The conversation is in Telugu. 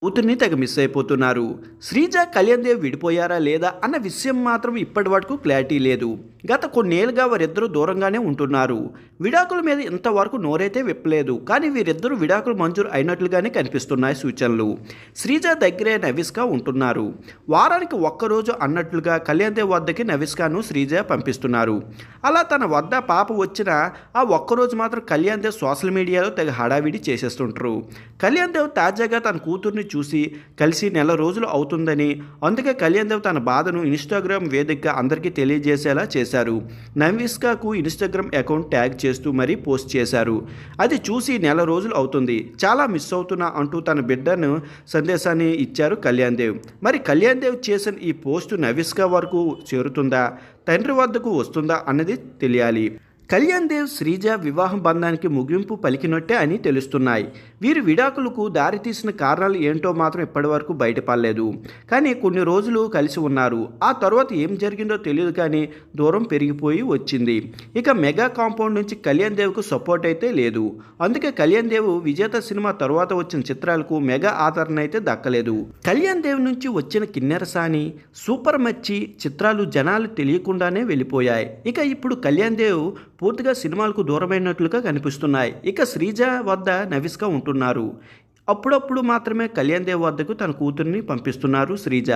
కూతుర్ని తెగ మిస్ అయిపోతున్నారు. శ్రీజ, కళ్యాణ్ దేవ్ విడిపోయారా లేదా అన్న విషయం మాత్రం ఇప్పటి వరకు క్లారిటీ లేదు. గత కొన్నేళ్లుగా వారిద్దరూ దూరంగానే ఉంటున్నారు. విడాకుల మీద ఇంతవరకు నోరైతే విప్పలేదు. కానీ వీరిద్దరూ విడాకులు మంజూరు అయినట్లుగానే కనిపిస్తున్నాయి సూచనలు. శ్రీజ దగ్గరే నవిస్కా ఉంటున్నారు. వారానికి ఒక్కరోజు అన్నట్లుగా కళ్యాణ్ దేవ్ వద్దకి నవిస్కాను శ్రీజ పంపిస్తున్నారు. అలా తన వద్ద పాప వచ్చిన ఆ ఒక్కరోజు మాత్రం కళ్యాణ్ దేవ్ సోషల్ మీడియాలో తెగ హడావిడి చేసేస్తుంటారు. కళ్యాణ్ దేవ్ తాజాగా తన కూతుర్ని చూసి కలిసి నెల రోజులు అవుతుందని, అందుకే కళ్యాణ్ దేవ్ తన బాధను ఇన్స్టాగ్రామ్ వేదికగా అందరికీ తెలియజేసేలా చేశారు. నవిస్కాకు ఇన్స్టాగ్రామ్ అకౌంట్ ట్యాగ్ చేస్తూ మరీ పోస్ట్ చేశారు. అది చూసి నెల రోజులు అవుతుంది, చాలా మిస్ అవుతున్నా అంటూ తన బిడ్డను సందేశాన్ని ఇచ్చారు కళ్యాణ్ దేవ్. మరి కళ్యాణ్ దేవ్ చేసిన ఈ పోస్టు నవిస్కా వరకు చేరుతుందా, తండ్రి వద్దకు వస్తుందా అన్నది తెలియాలి. కళ్యాణ్ దేవ్ శ్రీజ వివాహ బంధానికి ముగింపు పలికినట్టే అని తెలుస్తున్నాయి. వీరి విడాకులకు దారితీసిన కారణాలు ఏంటో మాత్రం ఇప్పటివరకు బయటపడలేదు. కానీ కొన్ని రోజులు కలిసి ఉన్నారు. ఆ తర్వాత ఏం జరిగిందో తెలియదు, కానీ దూరం పెరిగిపోయి వచ్చింది. ఇక మెగా కాంపౌండ్ నుంచి కళ్యాణ్ దేవ్కు సపోర్ట్ అయితే లేదు. అందుకే కళ్యాణ్ దేవ్ విజేత సినిమా తర్వాత వచ్చిన చిత్రాలకు మెగా ఆదరణ అయితే దక్కలేదు. కళ్యాణ్ దేవ్ నుంచి వచ్చిన కిన్నెరసాని, సూపర్ మచ్చి చిత్రాలు జనాలు తెలియకుండానే వెళ్ళిపోయాయి. ఇక ఇప్పుడు కళ్యాణ్ దేవ్ పూర్తిగా సినిమాలకు దూరమైనట్లుగా కనిపిస్తున్నాయి. ఇక శ్రీజ వద్ద నవిస్కా ఉంటున్నారు. అప్పుడప్పుడు మాత్రమే కళ్యాణ్ దేవ్ వద్దకు తన కూతుర్ని పంపిస్తున్నారు శ్రీజ.